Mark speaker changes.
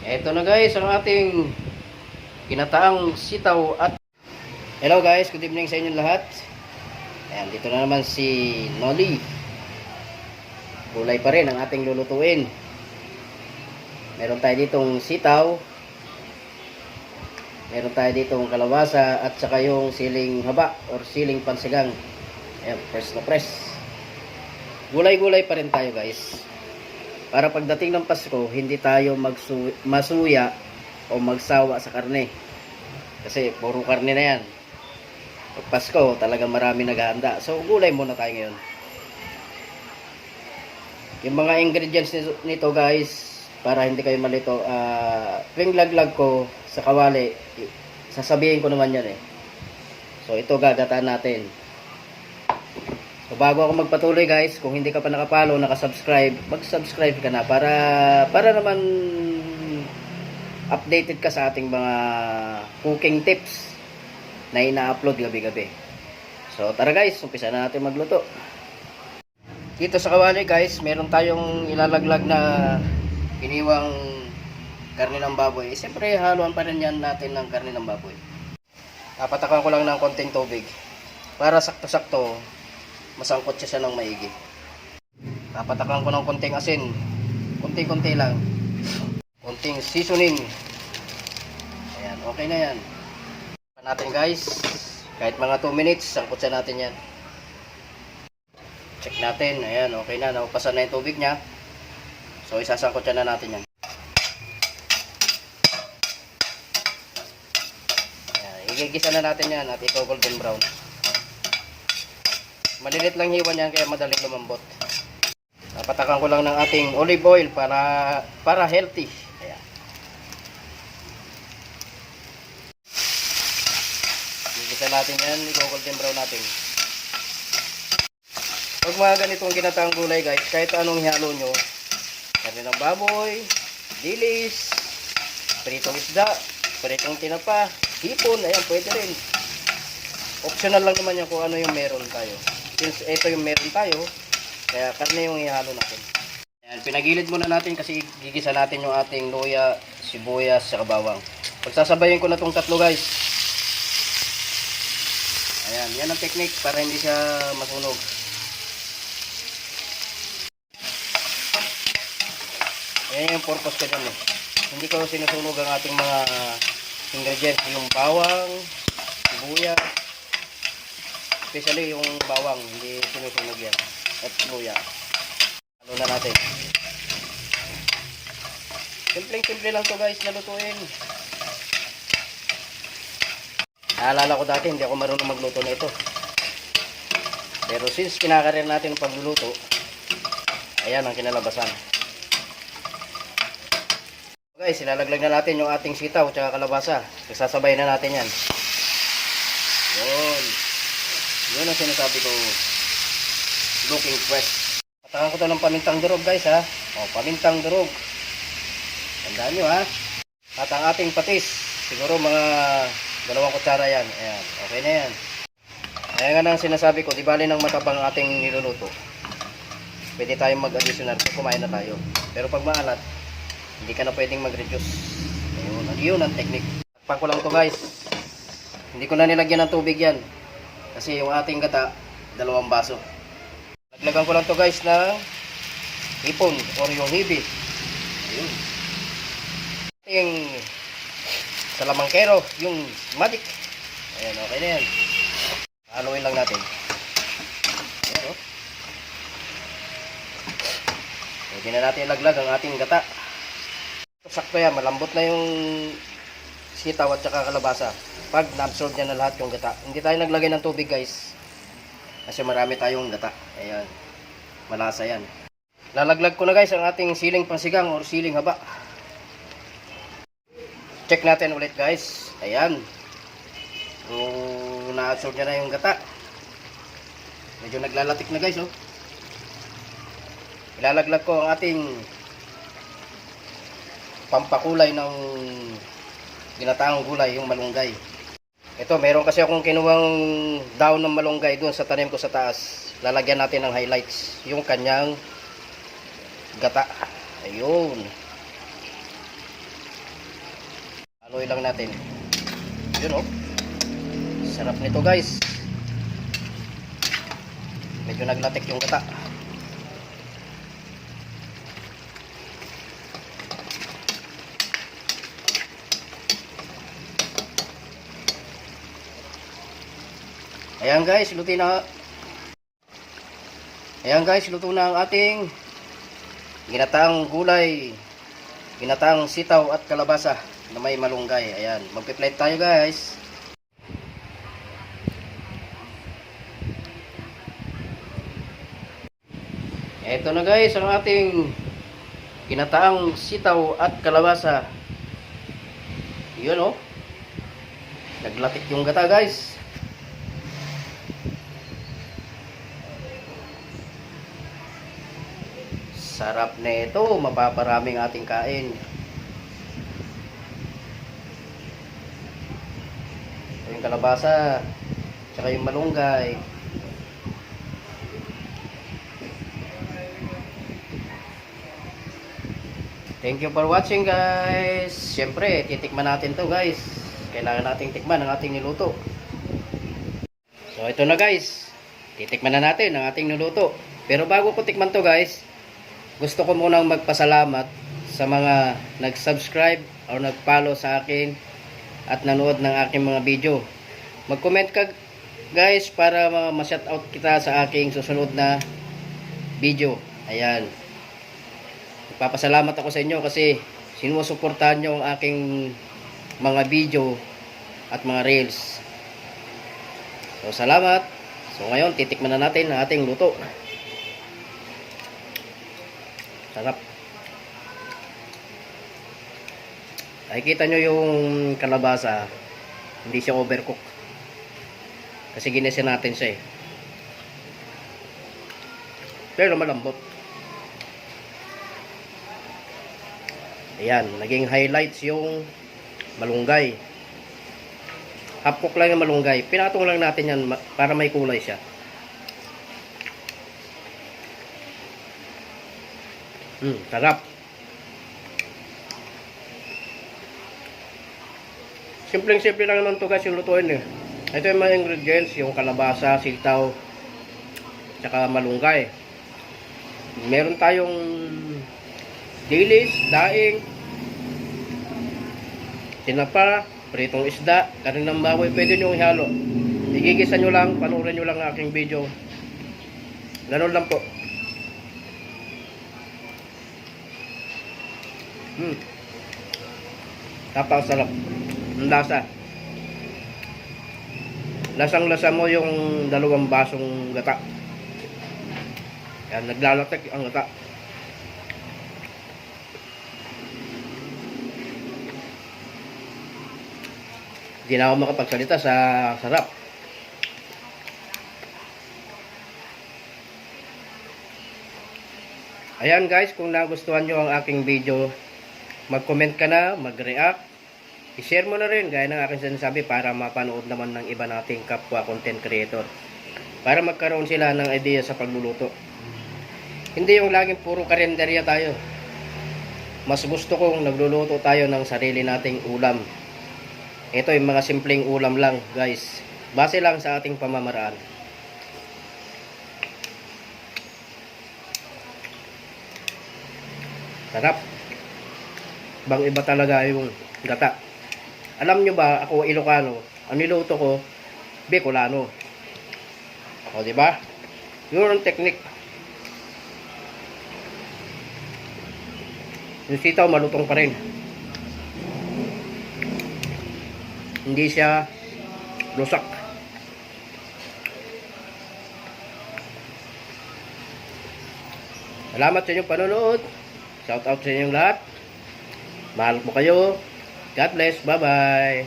Speaker 1: Eto na guys, ang ating ginataang sitaw at hello guys, good evening sa inyo lahat. Ayan, dito na naman si Noli. Gulay pa rin ang ating lulutuin. Meron tayo ditong sitaw. Meron tayo ditong kalabasa at saka yung siling haba or siling pansigang. Ayan, press na press. Gulay-gulay pa rin tayo guys. Para pagdating ng Pasko, hindi tayo masuya o magsawa sa karne. Kasi puro karne na yan. Pag Pasko, talagang marami naghahanda. So, gulay muna tayo ngayon. Yung mga ingredients nito guys, para hindi kayo malito, tuwing laglag ko sa kawali, sasabihin ko naman yan eh. So, ito gagataan natin. So, bago ako magpatuloy guys, kung hindi ka pa nakapalo, nakasubscribe, mag-subscribe ka na para naman updated ka sa ating mga cooking tips na ina-upload gabi-gabi. So tara guys, umpisa na natin magluto. Dito sa kawali guys, meron tayong ilalaglag na iniwang karne ng baboy. Siyempre haluan pa rin yan natin ng karne ng baboy. Napatakan ko lang ng konting tubig para sakto-sakto masangkot siya ng maigi. Napatakan ko ng konting asin, konting-konti lang, konting seasoning. Ayan, okay na yan. Pa natin guys, kahit mga 2 minutes, sangkot siya natin yan. Check natin, ayan, okay na, naupasan na yung tubig niya. So isasangkot siya na natin yan. Ayan, igigisa na natin yan at ito golden brown. Malilit lang hiwa niyan kaya madaling lumambot. Napatakan ko lang ng ating olive oil para healthy. Ayan. Gigisa natin yan, i-golden brown natin. Pag mga ganitong ginataang gulay guys, kahit anong ihalo nyo, karne ng baboy, dilis, pritong isda, pritong tinapa, hipon, ayan, pwede rin. Optional lang naman yan kung ano yung meron tayo. Since ito yung meron tayo, kaya karne yung ihalo natin. Ayan, pinagilid muna natin kasi gigisa natin yung ating luya, sibuyas, sa bawang. Pagsasabayin ko na itong tatlo guys. Ayan, yan ang technique para hindi siya masunog. Ayan yung purpose ko dyan eh. Hindi ko sinusunog ang ating mga ingredients, yung bawang, sibuyas, especially yung bawang, hindi sinusunog yan. At luya. Ano na natin. Simpleng-simple lang to guys na lutuin. Naalala ko dati, hindi ako marunong magluto na ito. Pero since kinakarir natin ang pagluluto, ayan ang kinalabasan. Guys, ilalaglag na natin yung ating sitaw at kalabasa. Isasabay na natin yan. Yun. Yun ang sinasabi ko, looking fresh. Patakan ko ito ng pamintang durog guys ha. O, pamintang durog. Tandaan nyo ha. At ang ating patis, siguro mga 2 kutsara yan. Ayan, okay na yan. Ayan nga nang sinasabi ko, di bali ng matabang ating niluluto. Pwede tayong mag-additional kung kumain na tayo. Pero pag maalat, hindi ka na pwedeng mag-reduce. Ayun ang technique. Takpan ko lang to guys. Hindi ko na nilagyan ng tubig yan. Kasi yung ating gata, 2 baso. Laglagan ko lang to guys ng hipon or yung hibi. Ayun. Yung salamangkero, yung magic. Ayan, okay na yan. Haluin lang natin. Ayan o. Pwede na natin ilaglag ang ating gata. Sakto yan, malambot na yung sitaw at saka kalabasa. Pag na-absorb niya na lahat yung gata. Hindi tayo naglagay ng tubig guys. Kasi marami tayong gata. Ayan. Malasa yan. Lalaglag ko na guys ang ating siling pansigang or siling haba. Check natin ulit guys. Ayan. So, na-absorb niya na yung gata. Medyo naglalatik na guys oh. Ilalaglag ko ang ating pampakulay ng ginataang gulay, yung malunggay. Ito, meron kasi akong kinuwang daon ng malunggay doon sa tanim ko sa taas. Lalagyan natin ng highlights yung kanyang gata. Ayun. Haluin lang natin. Yun oh. Sarap nito guys. Medyo naglatik yung gata. Ayan guys, luto na. Ayan guys, luto na ang ating ginataang gulay. Ginataang sitaw at kalabasa na may malunggay. Ayan, magpi-plate tayo guys. Ito na guys ang ating ginataang sitaw at kalabasa. Yun oh. Naglatik yung gata guys. Sarap na ito, mapaparaming ating kain. Ito yung kalabasa, tsaka yung malunggay. Thank you for watching guys. Siyempre, titikman natin to guys. Kailangan nating tikman ang ating niluto. So ito na guys, titikman na natin ang ating niluto. Pero bago ko tikman to guys, gusto ko munang magpasalamat sa mga nag-subscribe o nag-follow sa akin at nanood ng aking mga video. Mag-comment ka guys para ma-shoutout kita sa aking susunod na video. Ayan. Nagpapasalamat ako sa inyo kasi sinusuportahan nyo ang aking mga video at mga reels. So salamat. So ngayon titikman na natin ang ating luto. Sarap. Nakikita nyo yung kalabasa, hindi siya overcook. Kasi ginisa natin siya eh. Pero malambot. Ayan, naging highlights yung malunggay. Half cook lang yung malunggay. Pinatong lang natin yan para may kulay siya. Sarap. Simpleng-simple lang naman to guys yung lutuin eh. Ito yung mga ingredients, yung kalabasa, sitaw, tsaka malunggay. Meron tayong dilis, daing, tinapa, pritong isda, kanin ng baboy, pwede nyo ihalo. Igigisa nyo lang, panoorin nyo lang ang aking video. Ganun lang po. Napakasarap ang lasa. Lasang-lasa mo yung 2 basong gata. Yan, naglalatik ang gata. Hindi na ako makapagsalita sa sarap. Ayan guys, kung nagustuhan nyo ang aking video, mag-comment ka na, mag-react, i-share mo na rin gaya ng aking sinasabi para mapanood naman ng iba nating kapwa content creator. Para magkaroon sila ng idea sa pagluluto. Hindi yung laging puro karinderya tayo. Mas gusto kong nagluluto tayo ng sarili nating ulam. Ito yung mga simpleng ulam lang guys. Base lang sa ating pamamaraan. Sarap. Bang iba talaga yung gata. Alam nyo ba, ako Ilocano, ang niluto ko, Bicolano. O, diba? Yun ang technique. Yung sitaw, malutong pa rin. Hindi siya lusak. Salamat sa inyong panonood. Shout out sa inyong lahat. Mahal po kayo. God bless. Bye-bye.